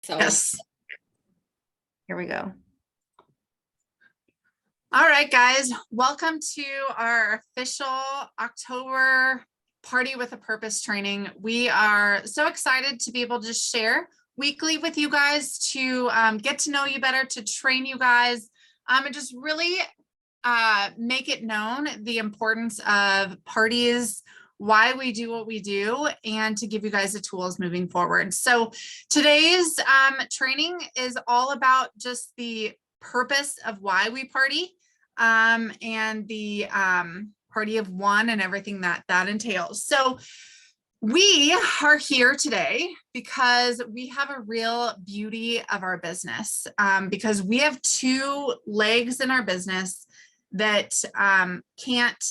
So Yes. Here we go. All right, guys, welcome to our official October Party with a Purpose training. We are so excited to be able to share weekly with you guys to get to know you better, to train you guys, and just really make it known the importance of parties, why we do what we do, and to give you guys the tools moving forward. So today's training is all about just the purpose of why we party, and the party of one and everything that entails. So we are here today because we have a real beauty of our business, because we have two legs in our business that can't,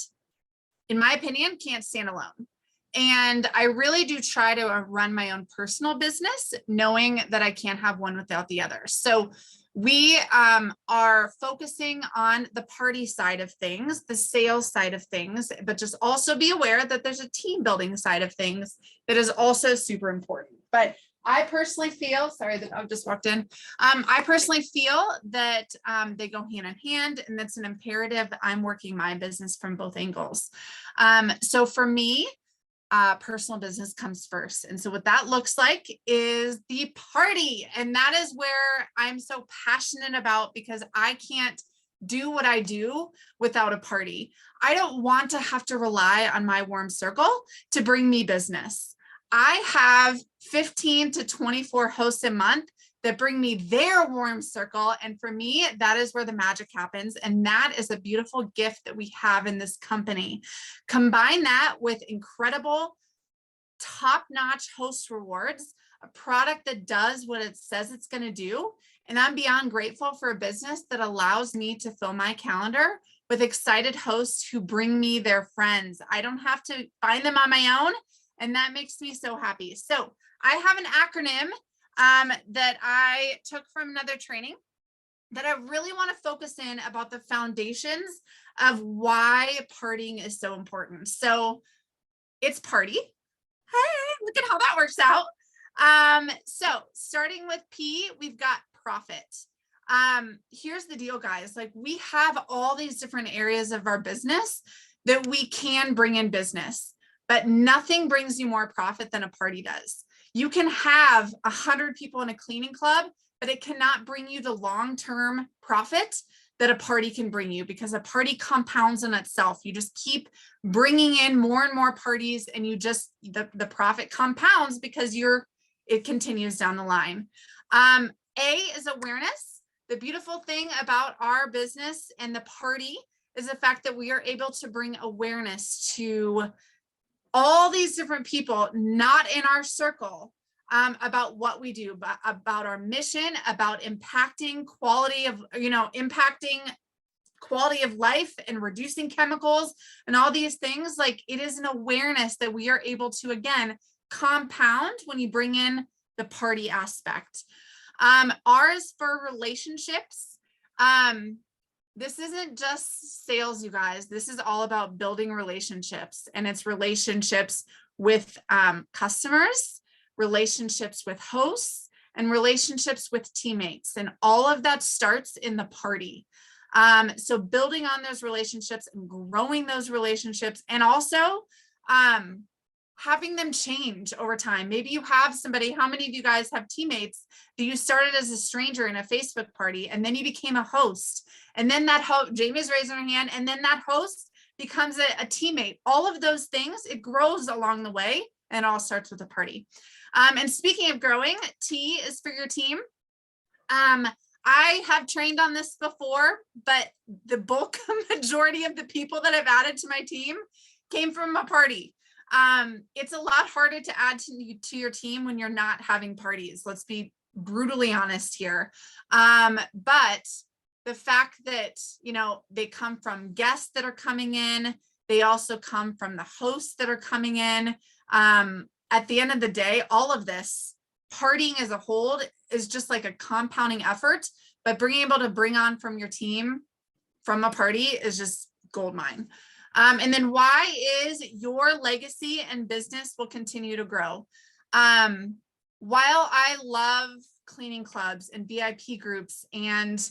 in my opinion, can't stand alone. And I really do try to run my own personal business, knowing that I can't have one without the other. So we are focusing on the party side of things, the sales side of things, but just also be aware that there's a team building side of things that is also super important. But I personally feel, sorry that I've just walked in. I personally feel that they go hand in hand, and that's an imperative that I'm working my business from both angles. So for me, personal business comes first. And so what that looks like is the party. And that is where I'm so passionate about, because I can't do what I do without a party. I don't want to have to rely on my warm circle to bring me business. I have 15 to 24 hosts a month that bring me their warm circle. And for me, that is where the magic happens. And that is a beautiful gift that we have in this company. Combine that with incredible, top-notch host rewards, a product that does what it says it's going to do. And I'm beyond grateful for a business that allows me to fill my calendar with excited hosts who bring me their friends. I don't have to find them on my own. And that makes me so happy. So I have an acronym that I took from another training that I really want to focus in about the foundations of why partying is so important. So it's party. Hey, look at how that works out. So starting with P, we've got profit. Here's the deal, guys. Like, we have all these different areas of our business that we can bring in business, but nothing brings you more profit than a party does. You can have 100 people in a cleaning club, but it cannot bring you the long-term profit that a party can bring you, because a party compounds in itself. You just keep bringing in more and more parties, and you just, the profit compounds because it continues down the line. A is awareness. The beautiful thing about our business and the party is the fact that we are able to bring awareness to all these different people, not in our circle, about what we do, about our mission, about impacting quality of life and reducing chemicals and all these things. Like, it is an awareness that we are able to, again, compound when you bring in the party aspect. R is for relationships. This isn't just sales, you guys. This is all about building relationships, and it's relationships with customers, relationships with hosts, and relationships with teammates. And all of that starts in the party. So building on those relationships and growing those relationships, and also having them change over time. Maybe you have somebody, how many of you guys have teammates that you started as a stranger in a Facebook party, and then you became a host, and then that host, Jamie's raising her hand, and then that host becomes a teammate. All of those things, it grows along the way, and it all starts with a party. And speaking of growing, T is for your team. I have trained on this before, but the bulk majority of the people that I've added to my team came from a party. It's a lot harder to add to your team when you're not having parties. Let's be brutally honest here. But the fact that, they come from guests that are coming in, they also come from the hosts that are coming in. At the end of the day, all of this, partying as a whole, is just like a compounding effort, but being able to bring on from your team from a party is just gold mine. And then Y is your legacy and business will continue to grow. While I love cleaning clubs and VIP groups and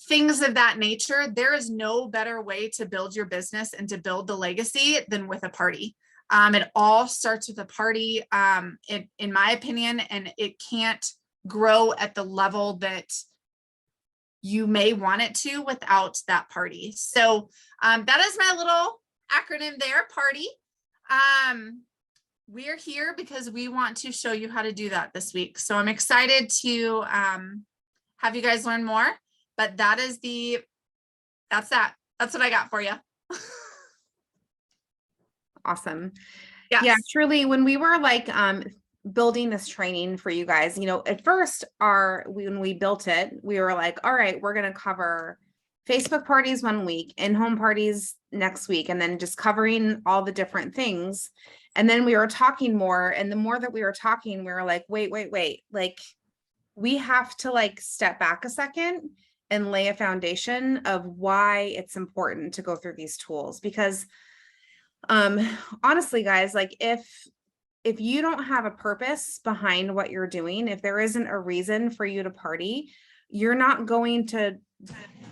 things of that nature, there is no better way to build your business and to build the legacy than with a party. It all starts with a party, in my opinion, and it can't grow at the level that you may want it to without that party. So that is my little acronym there, party. We're here because we want to show you how to do that this week. So I'm excited to have you guys learn more, but that's what I got for you. Awesome. Yes. Yeah, truly, when we were like building this training for you guys, you know, at first when we built it, we were like, all right, we're going to cover Facebook parties one week and home parties next week, and then just covering all the different things. And then we were talking more, and the more that we were talking, we were like, wait, like we have to like step back a second and lay a foundation of why it's important to go through these tools. Because honestly, guys, like if you don't have a purpose behind what you're doing, if there isn't a reason for you to party, you're not going to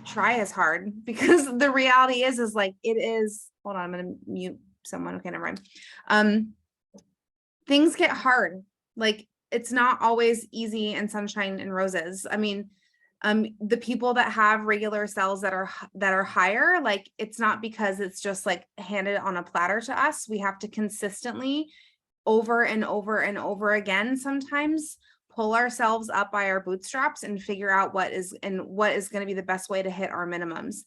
try as hard, because the reality is like it is. Hold on, I'm going to mute someone. Okay, never mind. Things get hard. Like it's not always easy and sunshine and roses. I mean, the people that have regular cells that are higher, like it's not because it's just like handed on a platter to us. We have to consistently over and over and over again sometimes pull ourselves up by our bootstraps and figure out what is going to be the best way to hit our minimums.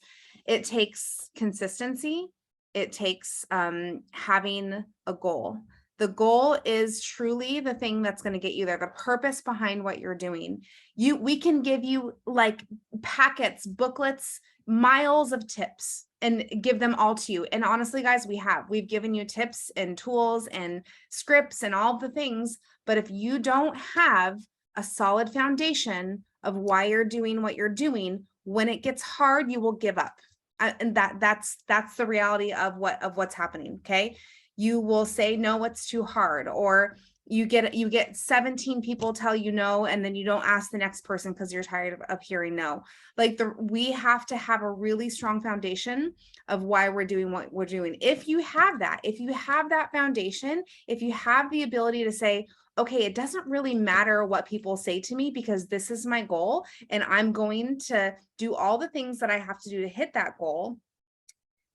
It takes consistency. It takes having a goal. The goal is truly the thing that's going to get you there, the purpose behind what you're doing. We can give you like packets, booklets, miles of tips and give them all to you. And honestly, guys, we've given you tips and tools and scripts and all the things. But if you don't have a solid foundation of why you're doing what you're doing, when it gets hard, you will give up. And that's the reality of what's happening. Okay. You will say, no, it's too hard, or you get 17 people tell you no, and then you don't ask the next person because you're tired of hearing no. Like we have to have a really strong foundation of why we're doing what we're doing. If you have that foundation, if you have the ability to say, okay, it doesn't really matter what people say to me because this is my goal and I'm going to do all the things that I have to do to hit that goal,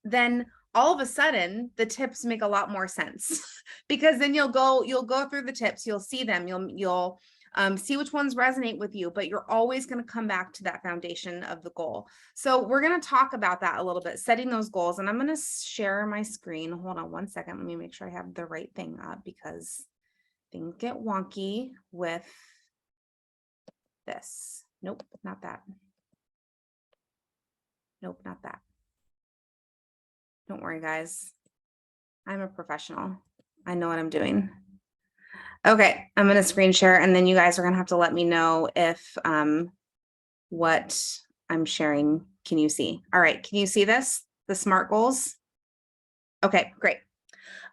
then all of a sudden the tips make a lot more sense because then you'll go through the tips, you'll see them, you'll see which ones resonate with you, but you're always going to come back to that foundation of the goal. So we're going to talk about that a little bit, setting those goals. And I'm going to share my screen. Hold on one second. Let me make sure I have the right thing up because things get wonky with this. Nope, not that. Nope, not that. Don't worry, guys. I'm a professional. I know what I'm doing. Okay, I'm going to screen share, and then you guys are going to have to let me know if what I'm sharing, can you see? All right, can you see this? The SMART goals? Okay, great.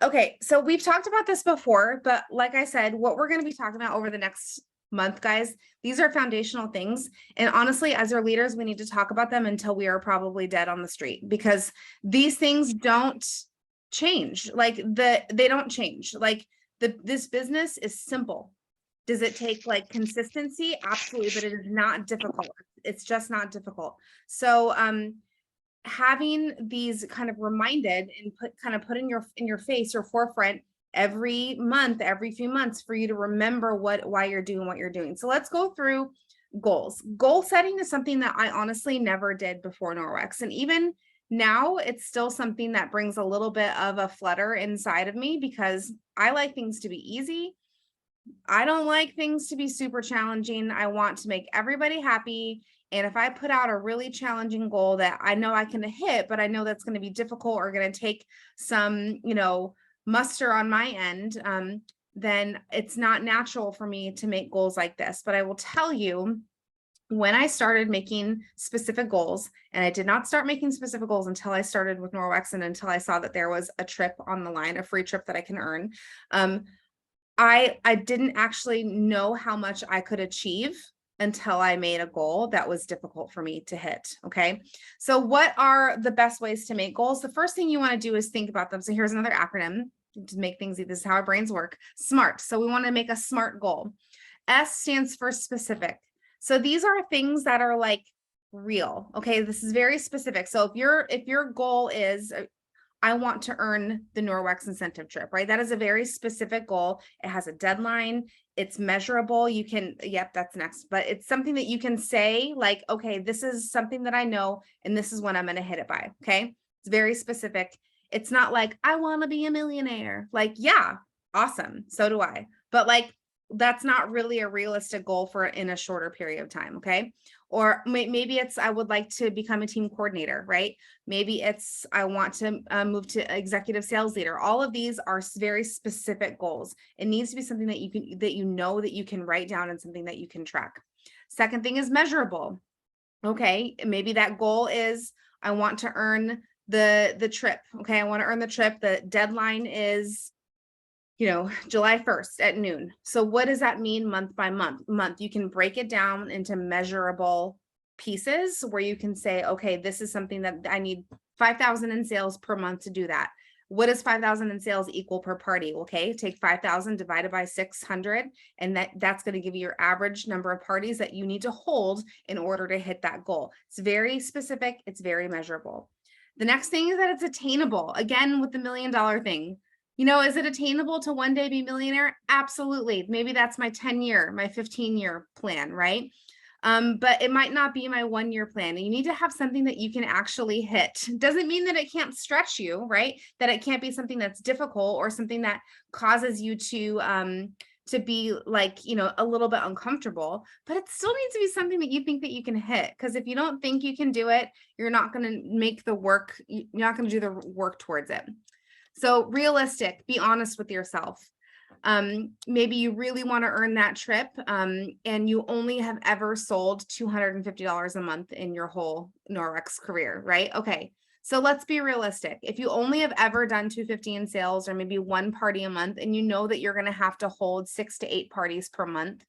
Okay, so we've talked about this before, but like I said, what we're going to be talking about over the next month, guys, these are foundational things. And honestly, as our leaders, we need to talk about them until we are probably dead on the street, because these things don't change. Like they don't change. Like this business is simple. Does it take like consistency? Absolutely, but it is not difficult. It's just not difficult. So having these kind of reminded and put in your face, your forefront every month, every few months, for you to remember why you're doing what you're doing. So let's go through goals. Goal setting is something that I honestly never did before Norwex. And even now it's still something that brings a little bit of a flutter inside of me because I like things to be easy. I don't like things to be super challenging. I want to make everybody happy. And if I put out a really challenging goal that I know I can hit, but I know that's going to be difficult or going to take some, muster on my end, then it's not natural for me to make goals like this. But I will tell you, when I started making specific goals, and I did not start making specific goals until I started with Norwex and until I saw that there was a trip on the line, a free trip that I can earn. I didn't actually know how much I could achieve until I made a goal that was difficult for me to hit. Okay. So what are the best ways to make goals? The first thing you want to do is think about them. So here's another acronym to make things, this is how our brains work. SMART. So we want to make a SMART goal. S stands for specific. So these are things that are like real. Okay. This is very specific. So if your goal is, I want to earn the Norwex incentive trip, right? That is a very specific goal. It has a deadline. It's measurable. You can, yep, that's next, but it's something that you can say like, okay, this is something that I know, and this is when I'm going to hit it by. Okay. It's very specific. It's not like, I want to be a millionaire. Like, yeah, awesome. So do I. But like, that's not really a realistic goal for in a shorter period of time. Okay. Or maybe it's, I would like to become a team coordinator, right? Maybe it's, I want to move to executive sales leader. All of these are very specific goals. It needs to be something that you can, that you can write down and something that you can track. Second thing is measurable. Okay. Maybe that goal is, I want to earn the trip. Okay. I want to earn the trip. The deadline is, July 1st at noon. So what does that mean month by month? You can break it down into measurable pieces where you can say, okay, this is something that I need 5,000 in sales per month to do that. What does 5,000 in sales equal per party? Okay, take 5,000 divided by 600, and that's going to give you your average number of parties that you need to hold in order to hit that goal. It's very specific. It's very measurable. The next thing is that it's attainable. Again, with the $1 million thing. Is it attainable to one day be millionaire? Absolutely. Maybe that's my 10-year, my 15-year plan, right? But it might not be my 1-year plan. You need to have something that you can actually hit. Doesn't mean that it can't stretch you, right? That it can't be something that's difficult or something that causes you to be like, a little bit uncomfortable, but it still needs to be something that you think that you can hit. Because if you don't think you can do it, you're not going to make the work. You're not going to do the work towards it. So realistic, be honest with yourself. Maybe you really want to earn that trip and you only have ever sold $250 a month in your whole Norwex career, right? Okay, so let's be realistic. If you only have ever done $250 in sales or maybe one party a month, and you know that you're going to have to hold 6 to 8 parties per month,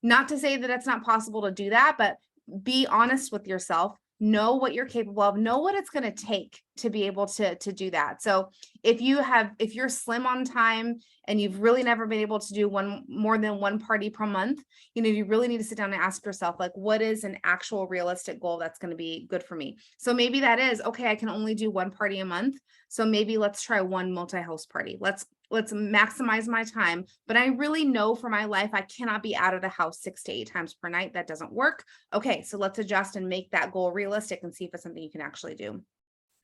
not to say that it's not possible to do that, but be honest with yourself. Know what you're capable of, know what it's going to take to be able to do that. So if you're slim on time and you've really never been able to do more than one party per month, you really need to sit down and ask yourself, like, what is an actual realistic goal that's going to be good for me? So maybe that is, okay, I can only do one party a month. So maybe let's try one multi-house party. Let's maximize my time, but I really know for my life, I cannot be out of the house 6 to 8 times per night. That doesn't work. Okay, so let's adjust and make that goal realistic and see if it's something you can actually do.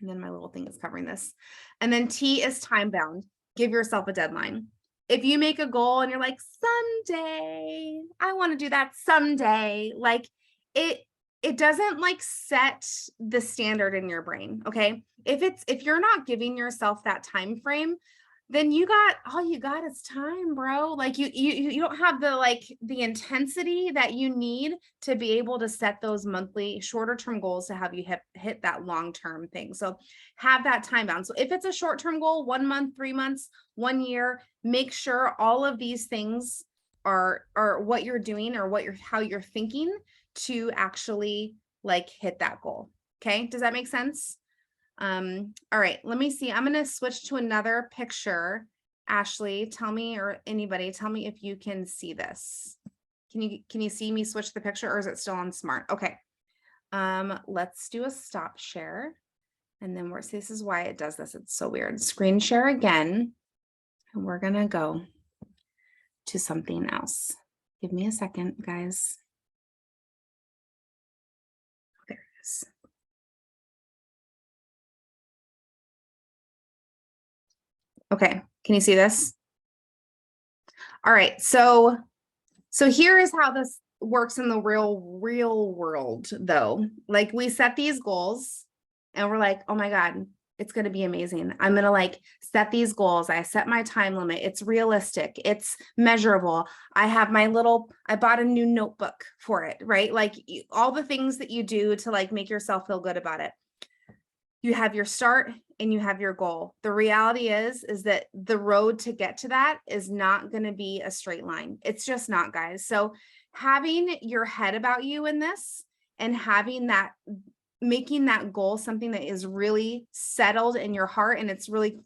And then my little thing is covering this. And then T is time bound. Give yourself a deadline. If you make a goal and you're like, someday, I want to do that someday, like it doesn't like set the standard in your brain. Okay. If you're not giving yourself that time frame, then all you got is time, bro. Like you don't have the intensity that you need to be able to set those monthly shorter term goals to have you hit that long-term thing. So have that time bound. So if it's a short-term goal, 1 month, 3 months, 1 year, make sure all of these things are what you're doing or how you're thinking to actually like hit that goal. Okay. Does that make sense? All right, let me see. I'm going to switch to another picture. Ashley, tell me, or anybody, tell me if you can see this. Can you see me switch the picture, or is it still on Smart? Okay. Let's do a stop share. And then this is why it does this. It's so weird. Screen share again. And we're going to go to something else. Give me a second, guys. There it is. Okay, can you see this? All right, so here is how this works in the real world though. Like we set these goals and we're like, oh my God, it's going to be amazing. I'm going to like set these goals. I set my time limit. It's realistic. It's measurable. I bought a new notebook for it, right? Like all the things that you do to like make yourself feel good about it. You have your start and you have your goal. The reality is that the road to get to that is not going to be a straight line. It's just not, guys. So having your head about you in this and having that, making that goal something that is really settled in your heart and it's really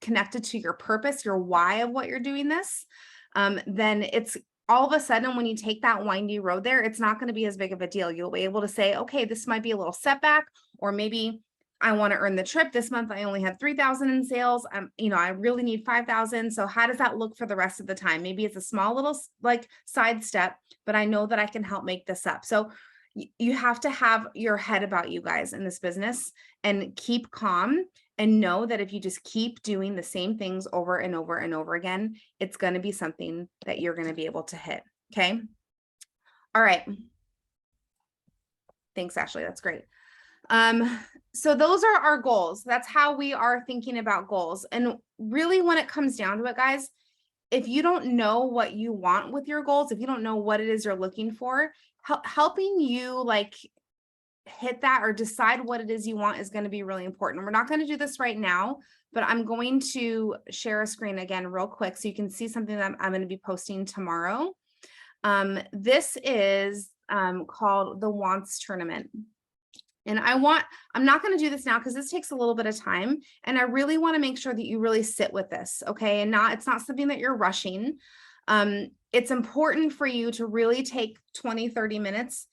connected to your purpose, your why of what you're doing this, then it's all of a sudden when you take that windy road there, it's not going to be as big of a deal. You'll be able to say, okay, this might be a little setback, or maybe I want to earn the trip this month. I only had 3,000 in sales. I really need 5,000. So how does that look for the rest of the time? Maybe it's a small little like side step, but I know that I can help make this up. So you have to have your head about you guys in this business and keep calm and know that if you just keep doing the same things over and over and over again, it's going to be something that you're going to be able to hit. Okay. All right. Thanks, Ashley. That's great. So those are our goals. That's how we are thinking about goals. And really, when it comes down to it, guys, if you don't know what you want with your goals, if you don't know what it is you're looking for, helping you like hit that or decide what it is you want is going to be really important. We're not going to do this right now, but I'm going to share a screen again real quick so you can see something that I'm going to be posting tomorrow. This is called the Wants Tournament. And I'm not going to do this now because this takes a little bit of time. And I really want to make sure that you really sit with this. Okay. And it's not something that you're rushing. It's important for you to really take 20, 30 minutes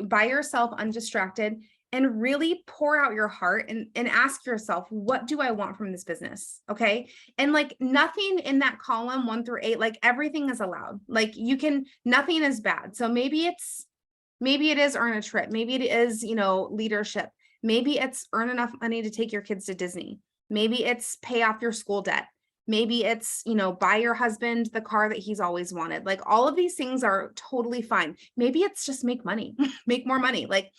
by yourself, undistracted, and really pour out your heart and ask yourself, what do I want from this business? Okay. And like nothing in that column 1 through 8, like everything is allowed. Like nothing is bad. So maybe it is earn a trip. Maybe it is, leadership. Maybe it's earn enough money to take your kids to Disney. Maybe it's pay off your school debt. Maybe it's, buy your husband the car that he's always wanted. Like all of these things are totally fine. Maybe it's just make money, make more money. Like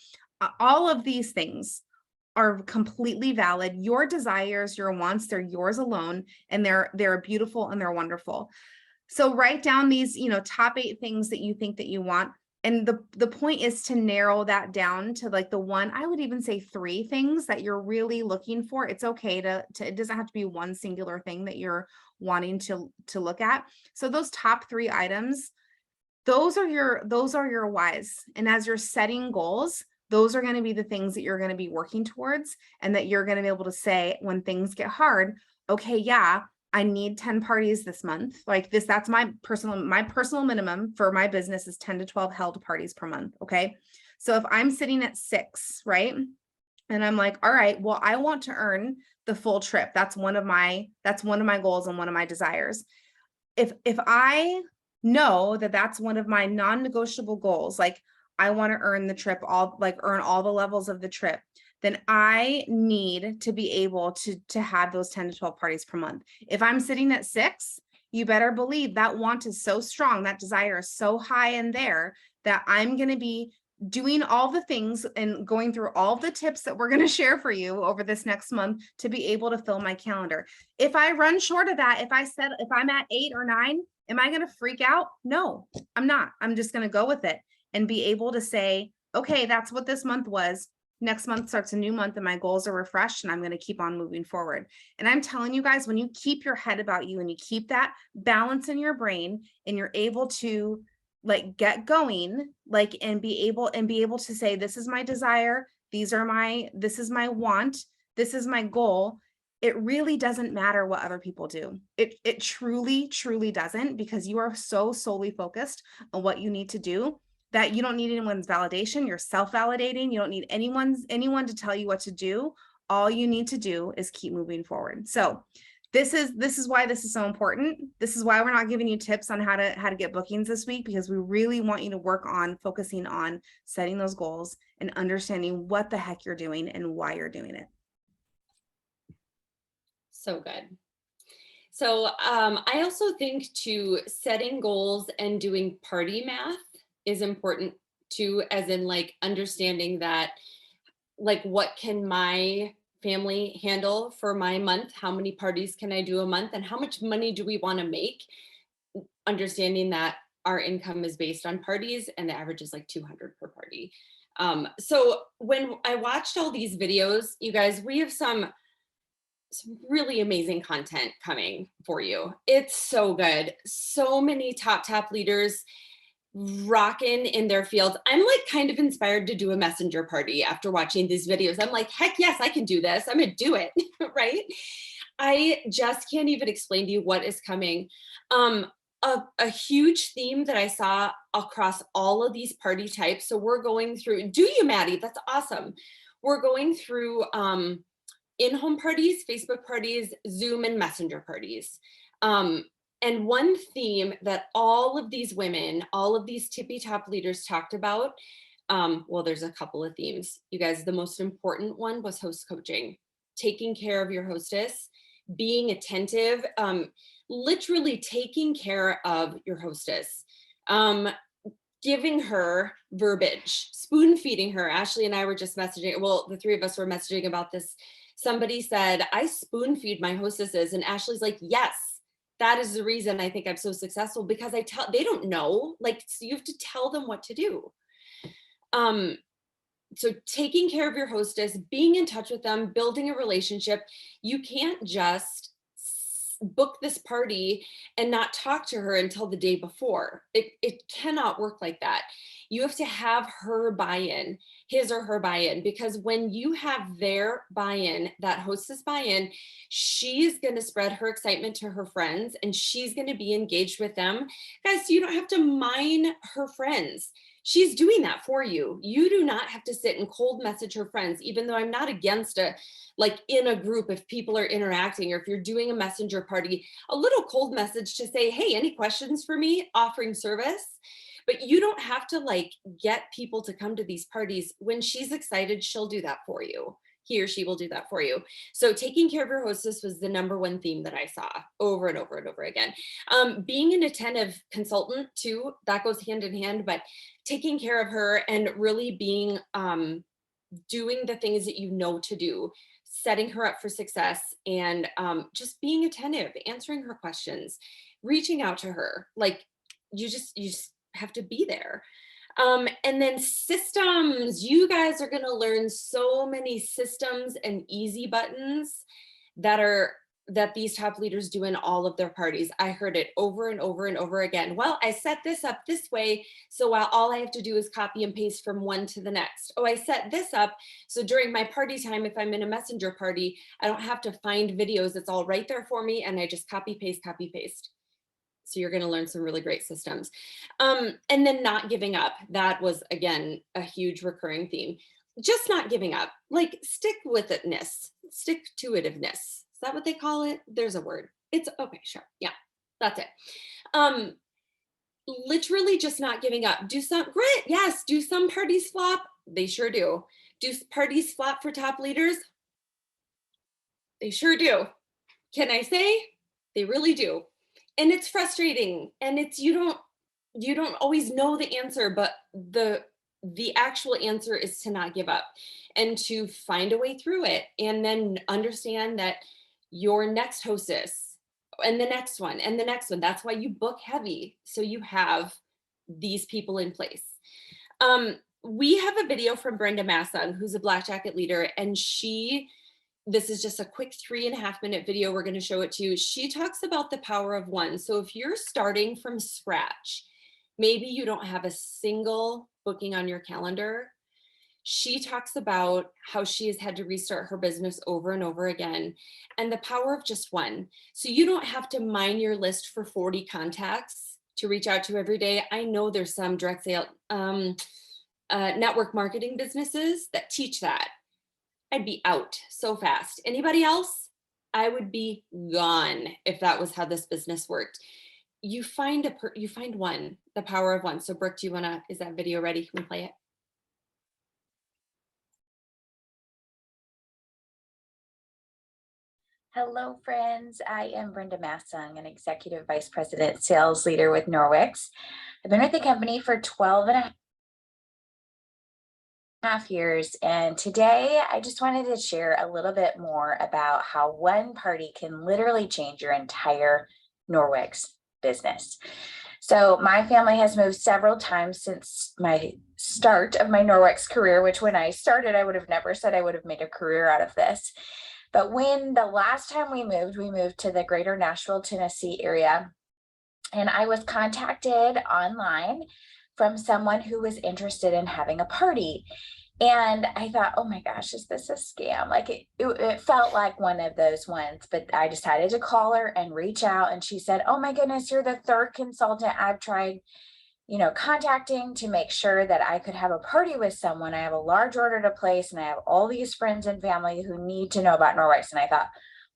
all of these things are completely valid. Your desires, your wants, they're yours alone, and they're beautiful and they're wonderful. So write down these, top 8 things that you think that you want. And the point is to narrow that down to like the one, I would even say 3 things that you're really looking for. It's okay to it doesn't have to be one singular thing that you're wanting to look at. So those top 3 items, those are your whys. And as you're setting goals, those are going to be the things that you're going to be working towards, and that you're going to be able to say when things get hard, okay, yeah, I need 10 parties this month. Like this, that's my personal minimum for my business is 10 to 12 held parties per month. Okay. So if I'm sitting at 6, right? And I'm like, all right, well, I want to earn the full trip. That's one of my goals and one of my desires. If I know that that's one of my non-negotiable goals, like I want to earn the trip, earn all the levels of the trip, then I need to be able to have those 10 to 12 parties per month. If I'm sitting at 6, you better believe that want is so strong, that desire is so high in there that I'm going to be doing all the things and going through all the tips that we're going to share for you over this next month to be able to fill my calendar. If I run short of that, if I'm at 8 or 9, am I going to freak out? No, I'm not. I'm just going to go with it and be able to say, okay, that's what this month was. Next month starts a new month and my goals are refreshed and I'm going to keep on moving forward. And I'm telling you guys, when you keep your head about you and you keep that balance in your brain and you're able to like get going, like, and be able to say, this is my desire. This is my want. This is my goal. It really doesn't matter what other people do. It truly, truly doesn't, because you are so solely focused on what you need to do that you don't need anyone's validation. You're self-validating. You don't need anyone to tell you what to do. All you need to do is keep moving forward. So this is why this is so important. This is why we're not giving you tips on how to get bookings this week, because we really want you to work on focusing on setting those goals and understanding what the heck you're doing and why you're doing it. So good. So I also think too, setting goals and doing party math is important too, as in like understanding that, like, what can my family handle for my month? How many parties can I do a month? And how much money do we want to make? Understanding that our income is based on parties and the average is like 200 per party. So when I watched all these videos, you guys, we have some really amazing content coming for you. It's so good. So many top leaders. rocking in their fields. I'm like kind of inspired to do a messenger party after watching these videos. I'm like, heck yes, I can do this. I'm gonna do it, right? I just can't even explain to you what is coming. A huge theme that I saw across all of these party types. So we're going through, do you, Maddie? That's awesome. We're going through in-home parties, Facebook parties, Zoom, and messenger parties. And one theme that all of these women, all of these tippy top leaders talked about, well, there's a couple of themes. You guys, the most important one was host coaching, taking care of your hostess, being attentive, literally taking care of your hostess, giving her verbiage, spoon feeding her. Ashley and I were just messaging, well, the three of us were messaging about this. Somebody said, I spoon feed my hostesses. And Ashley's like, yes, that is the reason I think I'm so successful, because they don't know, like, so you have to tell them what to do. So taking care of your hostess, being in touch with them, building a relationship. You can't just book this party and not talk to her until the day before. It cannot work like that. You have to have her buy-in, his or her buy-in, because when you have their buy-in, that hostess buy-in, she's going to spread her excitement to her friends and she's going to be engaged with them. Guys, you don't have to mine her friends. She's doing that for you. You do not have to sit and cold message her friends, even though I'm not against like in a group, if people are interacting, or if you're doing a messenger party, a little cold message to say, hey, any questions for me, offering service. But you don't have to like get people to come to these parties. When she's excited, she'll do that for you. He or she will do that for you. So taking care of your hostess was the number one theme that I saw over and over and over again. Being an attentive consultant too, that goes hand in hand, but taking care of her and really being, doing the things that you know to do, setting her up for success, and just being attentive, answering her questions, reaching out to her. Like you just have to be there. And then systems, you guys are going to learn so many systems and easy buttons that these top leaders do in all of their parties. I heard it over and over and over again. Well, I set this up this way, so while all I have to do is copy and paste from one to the next. Oh, I set this up so during my party time, if I'm in a messenger party, I don't have to find videos. It's all right there for me, and I just copy, paste, copy, paste. So you're going to learn some really great systems. And then not giving up. That was, again, a huge recurring theme. Just not giving up, like stick with itness, stick to itiveness. Is that what they call it? There's a word. It's okay, sure. Yeah, that's it. Literally just not giving up. Do some grit. Yes. Do some parties flop? They sure do. Do parties flop for top leaders? They sure do. Can I say? They really do. And it's frustrating, and it's you don't always know the answer, but the actual answer is to not give up and to find a way through it, and then understand that your next hostess and the next one and the next one, that's why you book heavy, so you have these people in place. We have a video from Brenda Massung, who's a Black Jacket leader, and this is just a quick 3.5 minute video. We're going to show it to you. She talks about the power of one. So if you're starting from scratch, maybe you don't have a single booking on your calendar. She talks about how she has had to restart her business over and over again, and the power of just one. So you don't have to mine your list for 40 contacts to reach out to every day. I know there's some direct sale network marketing businesses that teach that. I'd be out so fast. Anybody else? I would be gone if that was how this business worked. You find one, the power of one. So Brooke, is that video ready? Can we play it? Hello, friends. I am Brenda Massung, an Executive Vice President Sales Leader with Norwex. I've been with the company for 12.5 years, and today I just wanted to share a little bit more about how one party can literally change your entire Norwex business. So my family has moved several times since my start of my Norwex career, which when I started, I would have never said I would have made a career out of this. But when the last time we moved to the greater Nashville, Tennessee area, and I was contacted online from someone who was interested in having a party. And I thought, oh my gosh, is this a scam? Like it felt like one of those ones, but I decided to call her and reach out. And she said, oh my goodness, you're the third consultant I've tried, contacting to make sure that I could have a party with someone. I have a large order to place and I have all these friends and family who need to know about Norwex. And I thought,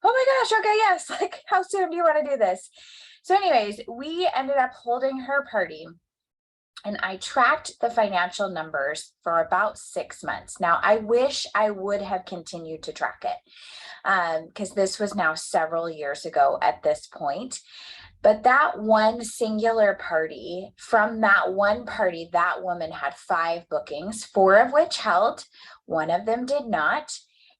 oh my gosh, okay, yes. Like, how soon do you want to do this? So anyways, we ended up holding her party. And I tracked the financial numbers for about 6 months. Now, I wish I would have continued to track it because this was now several years ago at this point. But that one singular party, from that one party, that woman had 5 bookings, 4 of which held, 1 of them did not.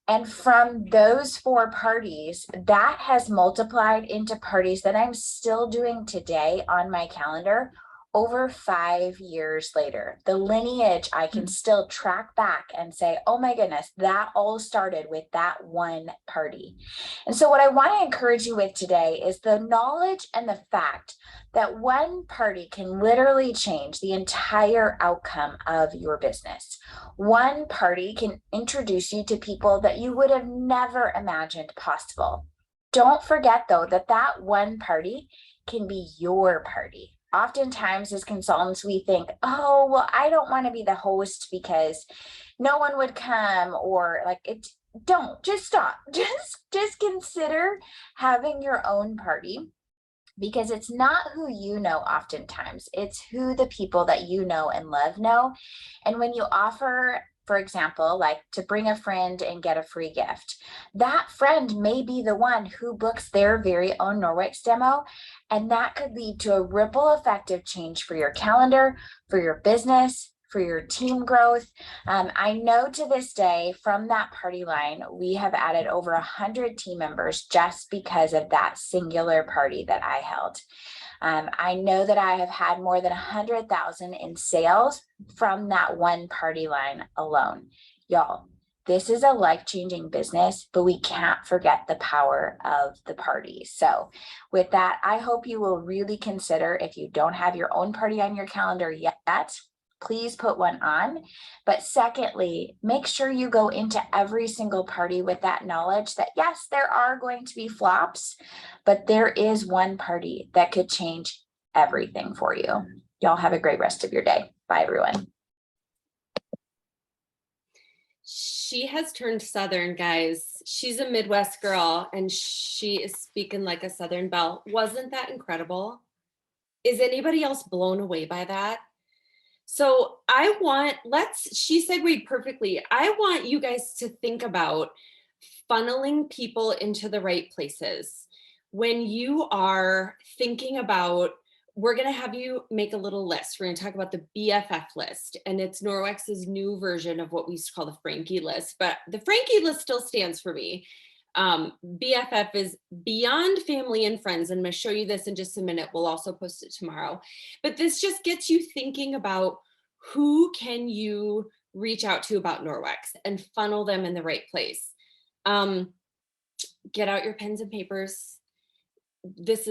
And from those 4 parties, that has multiplied into parties that I'm still doing today on my calendar over 5 years later. The lineage I can still track back and say, oh my goodness, that all started with that one party. And so what I want to encourage you with today is the knowledge and the fact that one party can literally change the entire outcome of your business. One party can introduce you to people that you would have never imagined possible. Don't forget though, that one party can be your party. Oftentimes as consultants, we think, oh, well, I don't want to be the host because no one would come, or like it. Don't, just stop. Just consider having your own party, because it's not who you know oftentimes, it's who the people that you know and love know. And when you offer, for example, like to bring a friend and get a free gift, that friend may be the one who books their very own Norwex demo. And that could lead to a ripple effect of change for your calendar, for your business, for your team growth. I know to this day from that party line, we have added over 100 team members just because of that singular party that I held. I know that I have had more than 100,000 in sales from that one party line alone. Y'all, this is a life-changing business, but we can't forget the power of the party. So with that, I hope you will really consider, if you don't have your own party on your calendar yet, please put one on. But secondly, make sure you go into every single party with that knowledge that yes, there are going to be flops, but there is one party that could change everything for you. Y'all have a great rest of your day. Bye, everyone. She has turned Southern, guys. She's a Midwest girl and she is speaking like a Southern belle. Wasn't that incredible? Is anybody else blown away by that? So she segued perfectly. I want you guys to think about funneling people into the right places. When you are thinking about, we're going to have you make a little list. We're going to talk about the BFF list, and it's Norwex's new version of what we used to call the Frankie list, but the Frankie list still stands for me. BFF is beyond family and friends. And I'm going to show you this in just a minute. We'll also post it tomorrow. But this just gets you thinking about who can you reach out to about Norwex and funnel them in the right place. Get out your pens and papers. This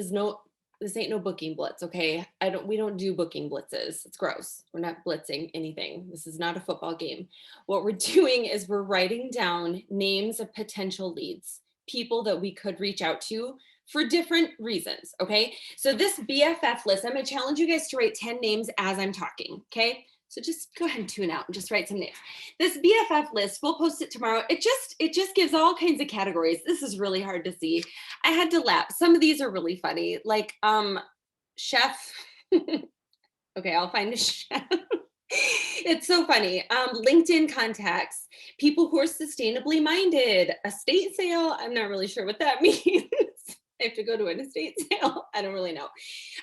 ain't no booking blitz, okay? We don't do booking blitzes. It's gross. We're not blitzing anything. This is not a football game. What we're doing is we're writing down names of potential leads, people that we could reach out to for different reasons, okay? So this BFF list, I'm gonna challenge you guys to write 10 names as I'm talking, okay? So just go ahead and tune out and just write some names. This BFF list, we'll post it tomorrow. It just gives all kinds of categories. This is really hard to see. I had to laugh. Some of these are really funny, like chef. Okay, I'll find a chef. It's so funny. LinkedIn contacts, people who are sustainably minded, estate sale. I'm not really sure what that means. I have to go to an estate sale. I don't really know.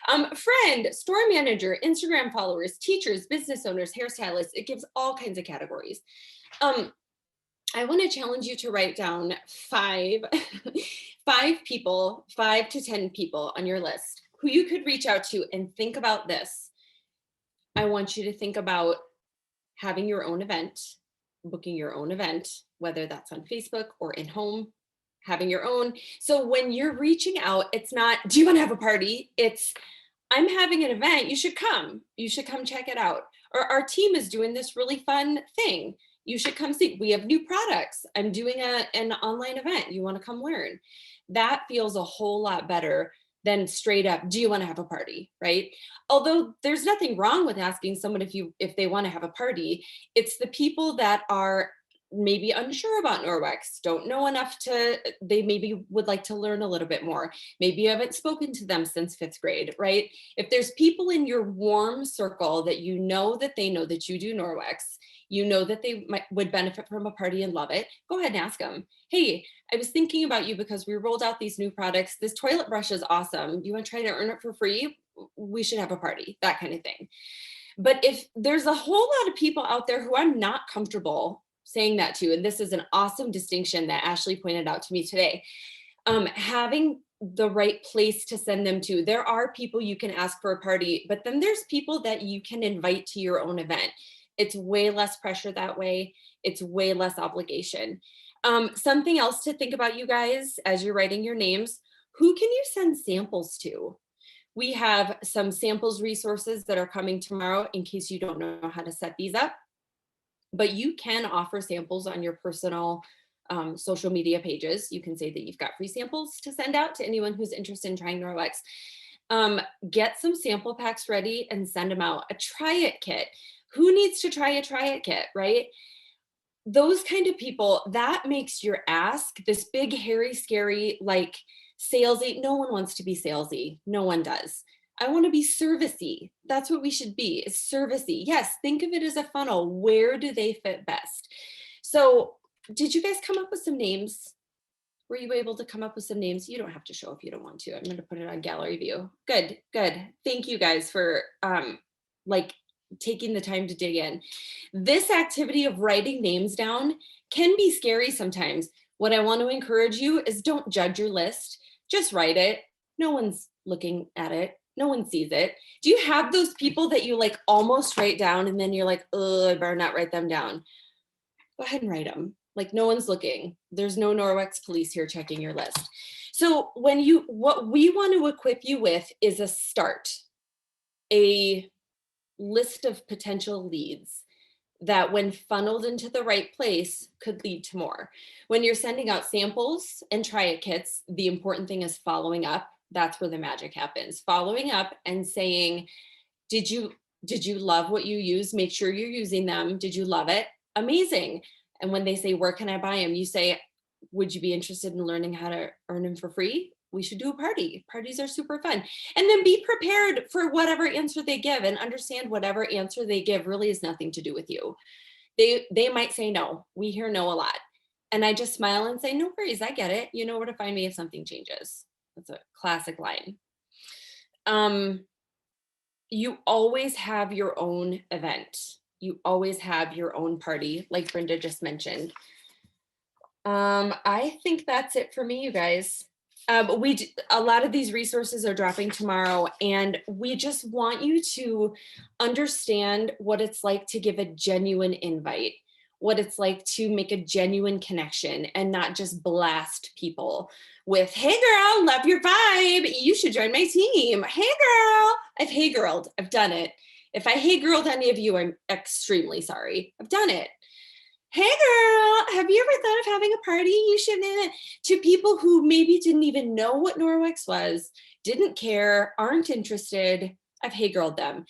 Friend, store manager, Instagram followers, teachers, business owners, hairstylists. It gives all kinds of categories. I want to challenge you to write down five people, 5 to 10 people on your list who you could reach out to, and think about this. I want you to think about having your own event, booking your own event, whether that's on Facebook or in home, having your own. So when you're reaching out, it's not, do you want to have a party? It's, I'm having an event, you should come. You should come check it out. Or our team is doing this really fun thing. You should come see. We have new products. I'm doing an online event. You want to come learn? That feels a whole lot better than straight up, do you want to have a party, right? Although there's nothing wrong with asking someone if they want to have a party. It's the people that are maybe unsure about Norwex, don't know enough they maybe would like to learn a little bit more. Maybe you haven't spoken to them since 5th grade, right? If there's people in your warm circle that you know that they know that you do Norwex, you know that they would benefit from a party and love it, go ahead and ask them, hey, I was thinking about you because we rolled out these new products. This toilet brush is awesome. You want to try to earn it for free? We should have a party, that kind of thing. But if there's a whole lot of people out there who I'm not comfortable saying that to, and this is an awesome distinction that Ashley pointed out to me today, having the right place to send them to. There are people you can ask for a party, but then there's people that you can invite to your own event. It's way less pressure that way. It's way less obligation. Something else to think about, you guys, as you're writing your names, who can you send samples to? We have some samples resources that are coming tomorrow in case you don't know how to set these up. But you can offer samples on your personal social media pages. You can say that you've got free samples to send out to anyone who's interested in trying Norwex. Get some sample packs ready and send them out. A try it kit. Who needs to try it kit, right? Those kind of people, that makes your ask this big, hairy, scary, like salesy. No one wants to be salesy. No one does. I want to be servicey. That's what we should be, is servicey. Yes, think of it as a funnel. Where do they fit best? So did you guys come up with some names? Were you able to come up with some names? You don't have to show if you don't want to. I'm going to put it on gallery view. Good, good. Thank you guys for taking the time to dig in. This activity of writing names down can be scary sometimes. What I want to encourage you is don't judge your list. Just write it. No one's looking at it. No one sees it. Do you have those people that you like almost write down and then you're like, oh, I better not write them down? Go ahead and write them. Like, no one's looking. There's no Norwex police here checking your list. So what we want to equip you with is a start, a list of potential leads that when funneled into the right place could lead to more. When you're sending out samples and try it kits, the important thing is following up. That's where the magic happens. Following up and saying, did you love what you use? Make sure you're using them. Did you love it? Amazing. And when they say, where can I buy them? You say, would you be interested in learning how to earn them for free? We should do a party. Parties are super fun. And then be prepared for whatever answer they give, and understand whatever answer they give really has nothing to do with you. They might say no. We hear no a lot. And I just smile and say, no worries, I get it. You know where to find me if something changes. That's a classic line. You always have your own event. You always have your own party, like Brenda just mentioned. I think that's it for me, you guys. A lot of these resources are dropping tomorrow, and we just want you to understand what it's like to give a genuine invite, what it's like to make a genuine connection and not just blast people with, hey girl, love your vibe, you should join my team. Hey girl, I've hey girled, I've done it. If I hey girled any of you, I'm extremely sorry. I've done it. Hey girl, have you ever thought of having a party? You should, to people who maybe didn't even know what Norwex was, didn't care, aren't interested. I've hey girled them.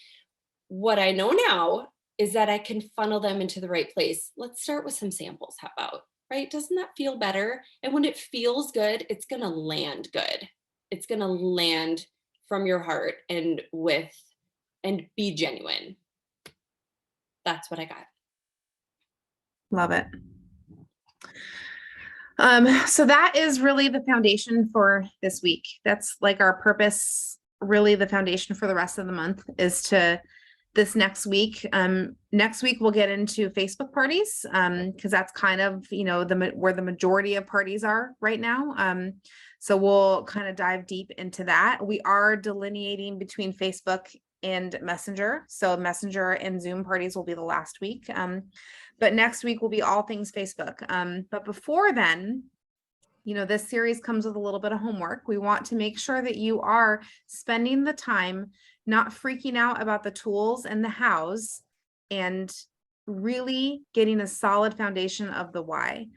What I know now is that I can funnel them into the right place. Let's start with some samples. How about, right? Doesn't that feel better? And when it feels good, it's going to land good. It's going to land from your heart and be genuine. That's what I got. Love it. So that is really the foundation for this week. That's like our purpose, really the foundation for the rest of the month is to this next week. Next week we'll get into Facebook parties, because that's kind of, where the majority of parties are right now. So we'll kind of dive deep into that. We are delineating between Facebook and Messenger. So Messenger and Zoom parties will be the last week. But next week will be all things Facebook. But before then, this series comes with a little bit of homework. We want to make sure that you are spending the time, not freaking out about the tools and the hows, and really getting a solid foundation of the why.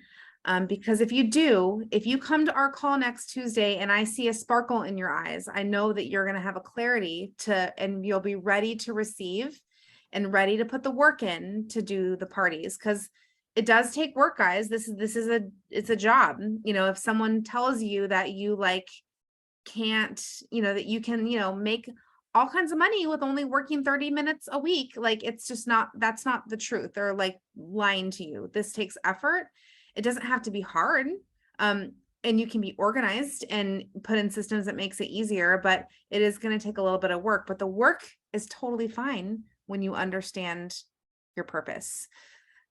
Because if you come to our call next Tuesday and I see a sparkle in your eyes, I know that you're going to have a clarity and you'll be ready to receive and ready to put the work in to do the parties. Because it does take work, guys. It's a job. If someone tells you that you can't, that you can, make all kinds of money with only working 30 minutes a week, that's not the truth. They're lying to you. This takes effort. It doesn't have to be hard. And you can be organized and put in systems that makes it easier, but it is going to take a little bit of work. But the work is totally fine when you understand your purpose.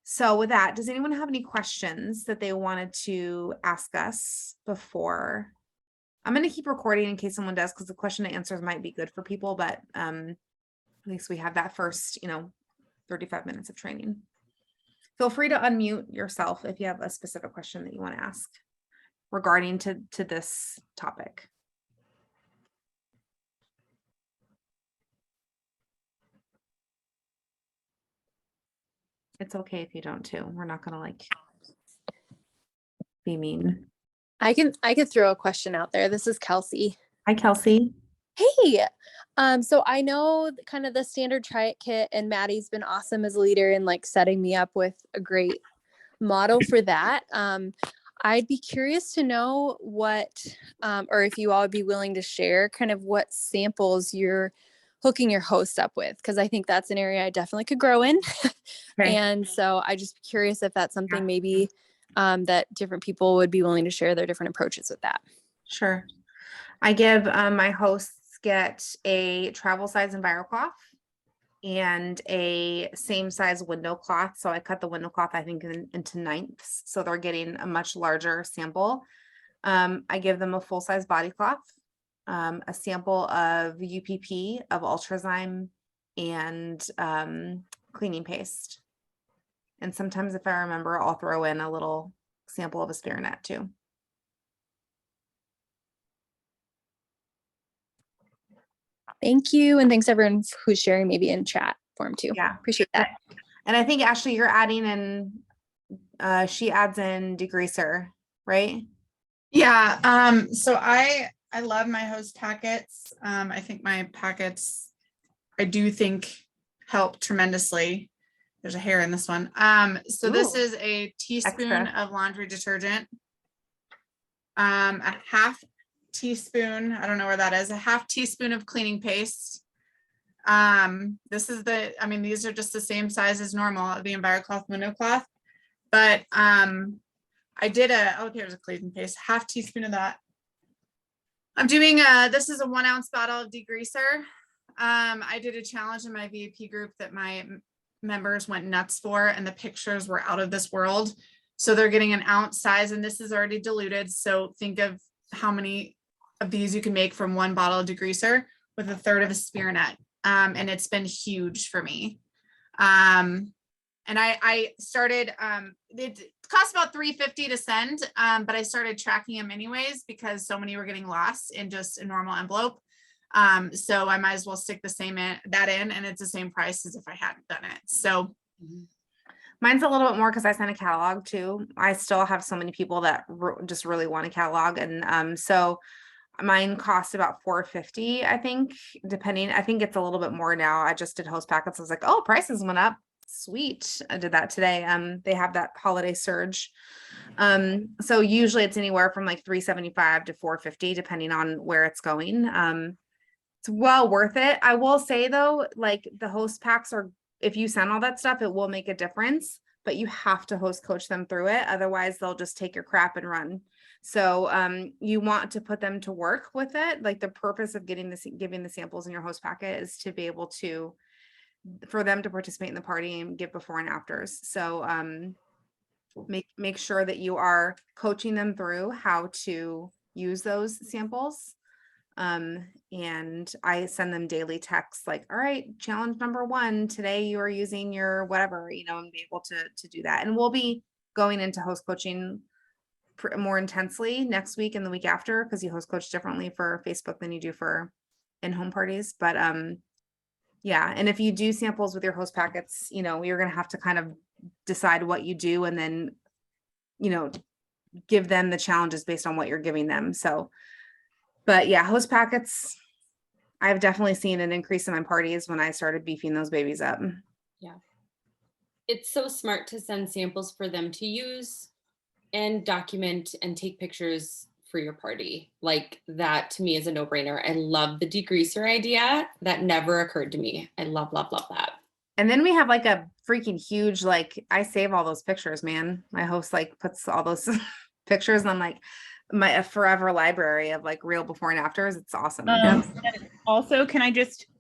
So with that, does anyone have any questions that they wanted to ask us before? I'm going to keep recording in case someone does, because the question and answers might be good for people, but at least we have that first, 35 minutes of training. Feel free to unmute yourself if you have a specific question that you want to ask regarding to this topic. It's okay if you don't too. We're not going to be mean. I could throw a question out there. This is Kelsey. Hi, Kelsey. Hey, so I know kind of the standard try it kit, and Maddie's been awesome as a leader in setting me up with a great model for that. I'd be curious to know what, or if you all would be willing to share kind of what samples you're hooking your host up with, because I think that's an area I definitely could grow in. Okay. And so I just be curious if that's something maybe that different people would be willing to share their different approaches with that. Sure. I give my hosts get a travel size EnviroCloth and a same size window cloth. So I cut the window cloth, I think, into ninths. So they're getting a much larger sample. I give them a full size body cloth, a sample of UPP, of Ultrazyme, and cleaning paste. And sometimes if I remember, I'll throw in a little sample of Aspirinet too. Thank you. And thanks everyone who's sharing maybe in chat form too. Yeah. Appreciate that. And I think Ashley, you're adding in, she adds in degreaser, right? Yeah. So I love my host packets. I think my packets, I do think help tremendously. There's a hair in this one. So this Ooh. is a teaspoon Extra. of laundry detergent. A half teaspoon, I don't know where that is, a half teaspoon of cleaning paste. This is these are just the same size as normal, the EnviroCloth window cloth. But I did here's a cleaning paste, half teaspoon of that. I'm doing this is a 1 ounce bottle of degreaser. I did a challenge in my VIP group that my members went nuts for, and the pictures were out of this world. So they're getting an ounce size, and this is already diluted. So think of how many of these you can make from 1 bottle of degreaser with a third of a Aspirinet. And it's been huge for me. And I started, it costs about $3.50 to send, but I started tracking them anyways because so many were getting lost in just a normal envelope. So I might as well stick the same and it's the same price as if I hadn't done it. So mine's a little bit more because I sent a catalog too. I still have so many people that just really want a catalog, and so mine cost about $4.50, I think, depending. I think it's a little bit more now. I just did host packets. I was like, oh, prices went up. Sweet. I did that today. They have that holiday surge. So usually it's anywhere from $3.75 to $4.50, depending on where it's going. It's well worth it. I will say though, the host packs are, if you send all that stuff, it will make a difference, but you have to host coach them through it. Otherwise they'll just take your crap and run. So you want to put them to work with it. The purpose of giving the samples in your host packet is to be able to, for them to participate in the party and give before and afters. So make sure that you are coaching them through how to use those samples. And I send them daily texts all right, challenge number 1, today you are using your whatever, and be able to do that. And we'll be going into host coaching more intensely next week and the week after, because you host coach differently for Facebook than you do for in-home parties. But yeah, and if you do samples with your host packets, you know, you're gonna have to kind of decide what you do and then, you know, give them the challenges based on what you're giving them. So, but yeah, host packets, I've definitely seen an increase in my parties when I started beefing those babies up. It's so smart to send samples for them to use and document and take pictures for your party. Like that to me is a no-brainer. I love the degreaser idea. That never occurred to me. I love, love, love that. And then we have like a freaking huge, like, I save all those pictures, man. My host like puts all those pictures on like a forever library of like real before and afters. It's awesome. Also,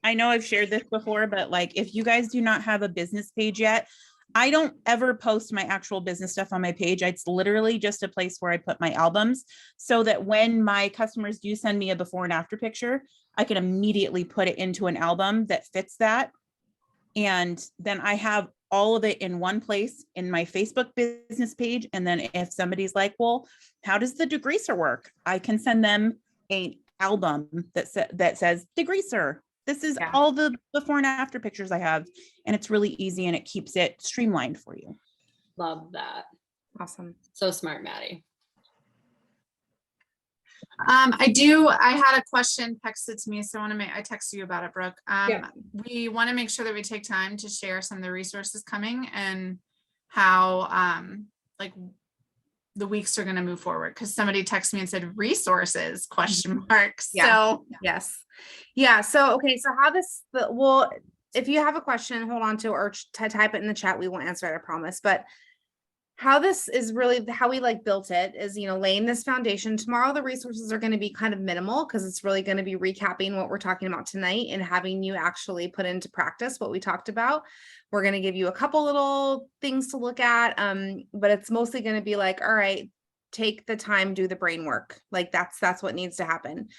I know I've shared this before, but like if you guys do not have a business page yet, I don't ever post my actual business stuff on my page. It's literally just a place where I put my albums so that when my customers do send me a before and after picture, I can immediately put it into an album that fits that. And then I have all of it in one place in my Facebook business page. And then if somebody's like, well, how does the degreaser work? I can send them an album that says degreaser. This is all the before and after pictures I have. And it's really easy and it keeps it streamlined for you. Love that. Awesome. So smart, Maddie. I had a question texted to me, so I texted you about it, Brooke. Yeah. We want to make sure that we take time to share some of the resources coming and how like the weeks are going to move forward, because somebody texted me and said resources question mark. So yes. Yeah. So, okay. So how well, if you have a question, hold on to, or type it in the chat. We won't answer it, I promise. But how this is really how we like built it is, you know, laying this foundation. Tomorrow, the resources are going to be kind of minimal because it's really going to be recapping what we're talking about tonight and having you actually put into practice what we talked about. We're going to give you a couple little things to look at. But it's mostly going to be like, all right, take the time, do the brain work. Like that's what needs to happen.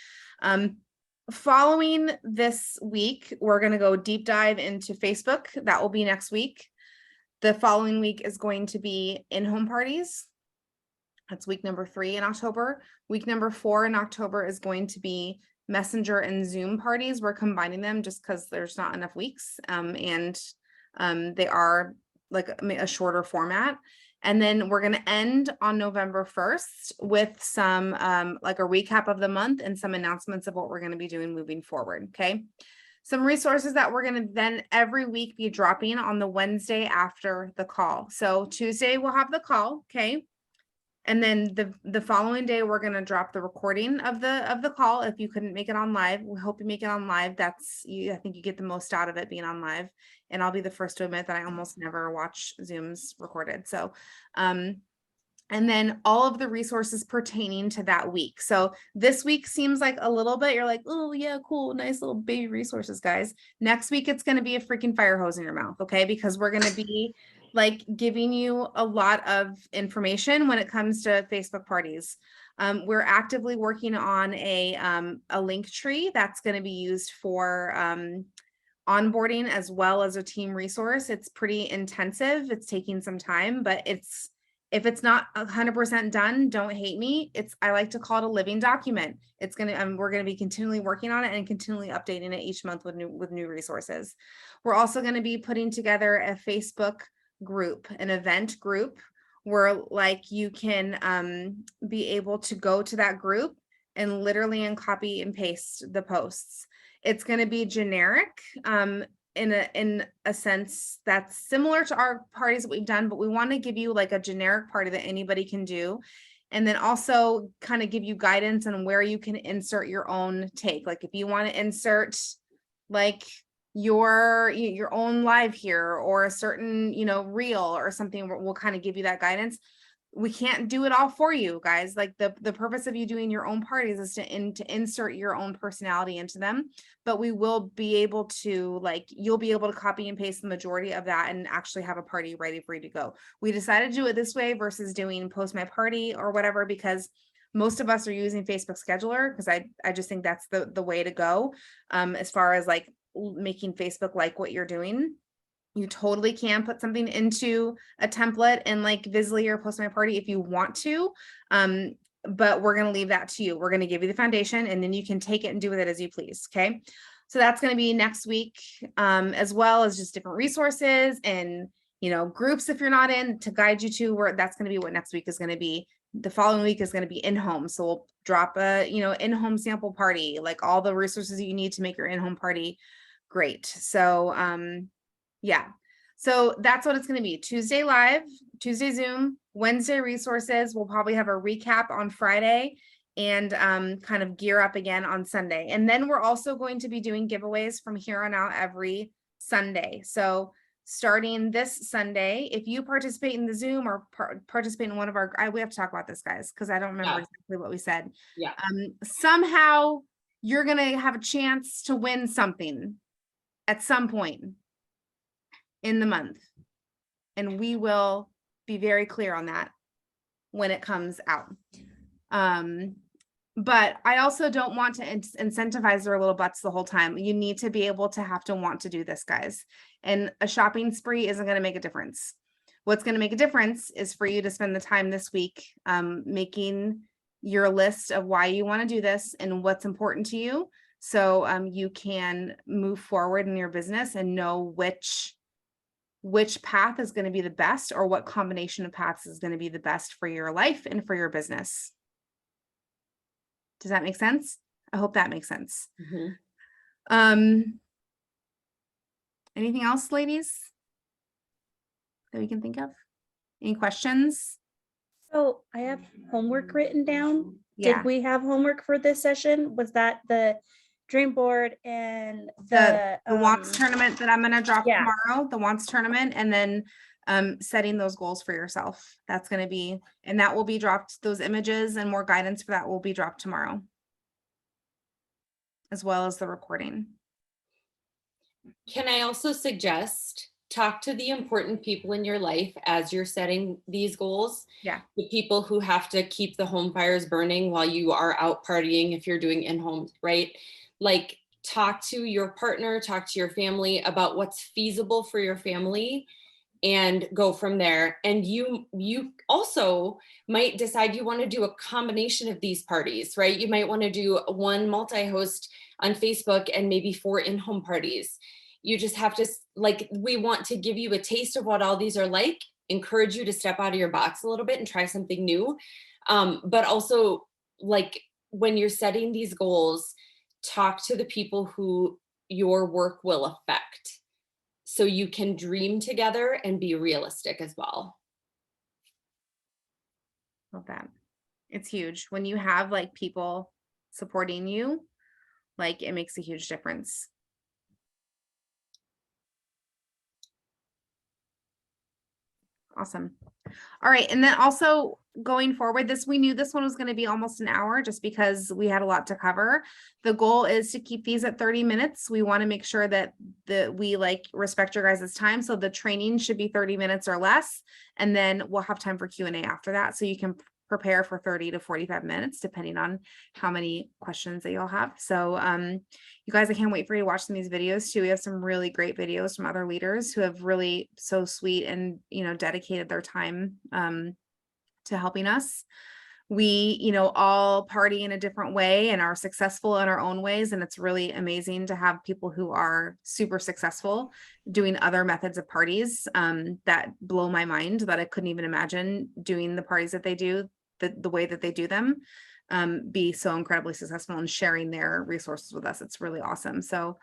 Following this week, we're going to go deep dive into Facebook. That will be next week. The following week is going to be in-home parties. That's week number 3 in October. Week number 4 in October is going to be Messenger and Zoom parties. We're combining them just because there's not enough weeks. They are like a shorter format. And then we're going to end on November 1st with some like a recap of the month and some announcements of what we're going to be doing moving forward. Okay. Some resources that we're going to then every week be dropping on the Wednesday after the call. So Tuesday we'll have the call. Okay. And then the following day, we're going to drop the recording of the call. If you couldn't make it on live, we hope you make it on live. I think you get the most out of it being on live. And I'll be the first to admit that I almost never watch Zooms recorded. So, and then all of the resources pertaining to that week. So this week seems like a little bit, you're like, oh yeah, cool, nice little baby resources, guys. Next week, it's going to be a freaking fire hose in your mouth. Okay. Because we're going to be like giving you a lot of information when it comes to Facebook parties. We're actively working on a link tree that's going to be used for onboarding as well as a team resource. It's pretty intensive. It's taking some time, but if it's not 100% done, don't hate me. I like to call it a living document. It's we're going to be continually working on it and continually updating it each month with new resources. We're also going to be putting together a Facebook group, an event group, where like you can be able to go to that group and literally copy and paste the posts. It's going to be generic in a sense that's similar to our parties that we've done, but we want to give you like a generic party that anybody can do. And then also kind of give you guidance on where you can insert your own take. Like if you want to insert like your own live here or a certain, reel or something, we'll kind of give you that guidance. We can't do it all for you guys. Like the purpose of you doing your own parties is to insert your own personality into them, but we will be able to you'll be able to copy and paste the majority of that and actually have a party ready for you to go. We decided to do it this way versus doing post my party or whatever, because most of us are using Facebook scheduler because I just think that's the way to go as far as like making Facebook like what you're doing. You totally can put something into a template and like Visly or Post My Party if you want to. But we're going to leave that to you. We're going to give you the foundation and then you can take it and do with it as you please. Okay. So that's going to be next week, as well as just different resources and, you know, groups if you're not in to guide you to where that's going to be what next week is going to be. The following week is going to be in-home. So we'll drop a, you know, in-home sample party, like all the resources you need to make your in-home party great. So, yeah. So that's what it's going to be. Tuesday live, Tuesday Zoom, Wednesday resources. We'll probably have a recap on Friday and kind of gear up again on Sunday. And then we're also going to be doing giveaways from here on out every Sunday. So starting this Sunday, if you participate in the Zoom or participate in one of our, we have to talk about this, guys, because I don't remember exactly what we said. Yeah. Somehow you're going to have a chance to win something at some point in the month. And we will be very clear on that when it comes out. But I also don't want to incentivize their little butts the whole time. You need to be able to have to want to do this, guys. And a shopping spree isn't going to make a difference. What's going to make a difference is for you to spend the time this week making your list of why you want to do this and what's important to you. So you can move forward in your business and know which path is going to be the best or what combination of paths is going to be the best for your life and for your business. Does that make sense? I hope that makes sense. Anything else, ladies, that we can think of? Any questions? So I have homework written down. Yeah. Did we have homework for this session? Was that the dream board and The wants the tournament that I'm going to drop yeah. tomorrow, the wants tournament, and then setting those goals for yourself. That's going to be, and that will be dropped. Those images and more guidance for that will be dropped tomorrow, as well as the recording. Can I also suggest talk to the important people in your life as you're setting these goals? Yeah. The people who have to keep the home fires burning while you are out partying if you're doing in-home, right? Like talk to your partner, talk to your family about what's feasible for your family and go from there. And you also might decide you want to do a combination of these parties, right? You might want to do one multi-host on Facebook and maybe 4 in-home parties. You just have to, like, we want to give you a taste of what all these are like, encourage you to step out of your box a little bit and try something new. But also, like, when you're setting these goals, talk to the people who your work will affect so you can dream together and be realistic as well. Love that. It's huge when you have like people supporting you, like it makes a huge difference. Awesome. All right. And then also going forward, we knew this one was going to be almost an hour just because we had a lot to cover. The goal is to keep these at 30 minutes. We want to make sure that we like respect your guys' time. So the training should be 30 minutes or less. And then we'll have time for Q&A after that. So you can prepare for 30 to 45 minutes, depending on how many questions that you'll have. So you guys, I can't wait for you to watch some of these videos too. We have some really great videos from other leaders who have really so sweet and, you know, dedicated their time to helping us. We, you know, all party in a different way and are successful in our own ways. And it's really amazing to have people who are super successful doing other methods of parties that blow my mind, that I couldn't even imagine doing the parties that they do, the way that they do them, be so incredibly successful and sharing their resources with us. It's really awesome. So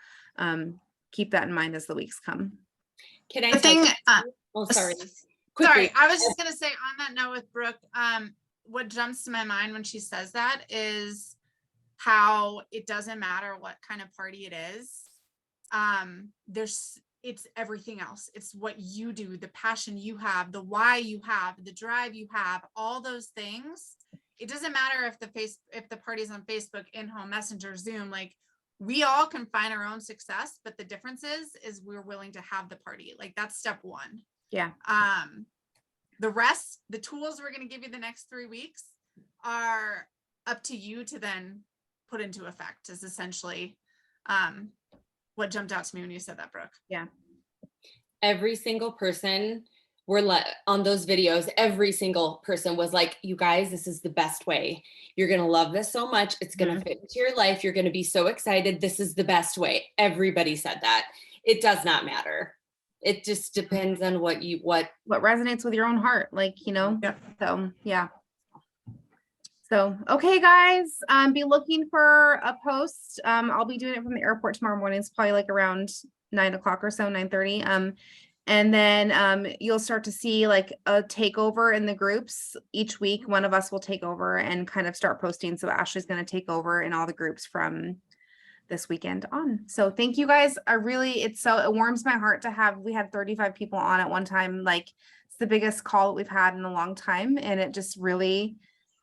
keep that in mind as the weeks come. Can I The thing, oh, sorry. sorry, Quickly. I was just going to say on that note with Brooke, what jumps to my mind when she says that is how it doesn't matter what kind of party it is. It's everything else. It's what you do, the passion you have, the why you have, the drive you have, all those things. It doesn't matter if the party's on Facebook, in-home, Messenger, Zoom, like we all can find our own success, but the difference is we're willing to have the party. Like that's step one. Yeah. The rest, the tools we're going to give you the next 3 weeks are up to you to then put into effect, is essentially what jumped out to me when you said that, Brooke. Yeah. every single person on those videos, every single person was like, you guys, this is the best way. You're going to love this so much. It's going to fit into your life. You're going to be so excited. This is the best way. Everybody said that. It does not matter. It just depends on what resonates with your own heart, like, you know. Yeah. So yeah. So, okay, guys, be looking for a post. I'll be doing it from the airport tomorrow morning. It's probably like around 9 o'clock or so, 9:30. And then you'll start to see like a takeover in the groups each week. One of us will take over and kind of start posting. So Ashley's going to take over in all the groups from this weekend on. So thank you guys. It warms my heart to have, we had 35 people on at one time. Like, it's the biggest call that we've had in a long time. And it just really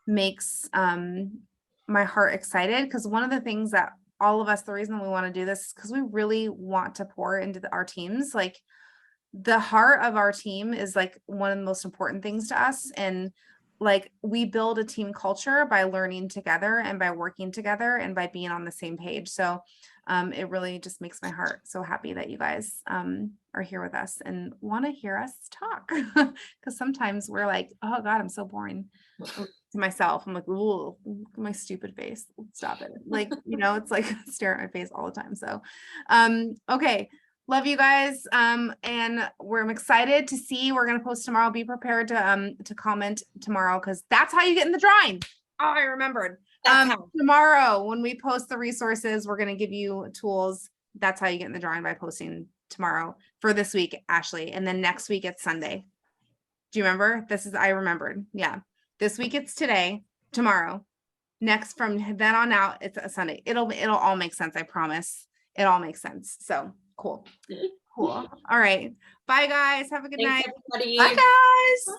makes my heart excited, because one of the things that all of us, the reason we want to do this is because we really want to pour into our teams. Like, the heart of our team is like one of the most important things to us. And like, we build a team culture by learning together and by working together and by being on the same page. So it really just makes my heart so happy that you guys are here with us and want to hear us talk. Because sometimes we're like, oh God, I'm so boring. To myself, I'm like, ooh, look at my stupid face. Stop it. Like, you know, it's like stare at my face all the time. So okay. Love you guys. And I'm excited to see. We're gonna post tomorrow. Be prepared to comment tomorrow, because that's how you get in the drawing. Oh, I remembered. Tomorrow when we post the resources, we're gonna give you tools. That's how you get in the drawing, by posting tomorrow for this week, Ashley. And then next week it's Sunday. Do you remember? I remembered. Yeah. This week it's today, tomorrow. Next, from then on out, it's a Sunday. It'll all make sense. I promise. It all makes sense. So cool. Cool. All right. Bye guys. Have a good Thanks, night. everybody. Bye guys.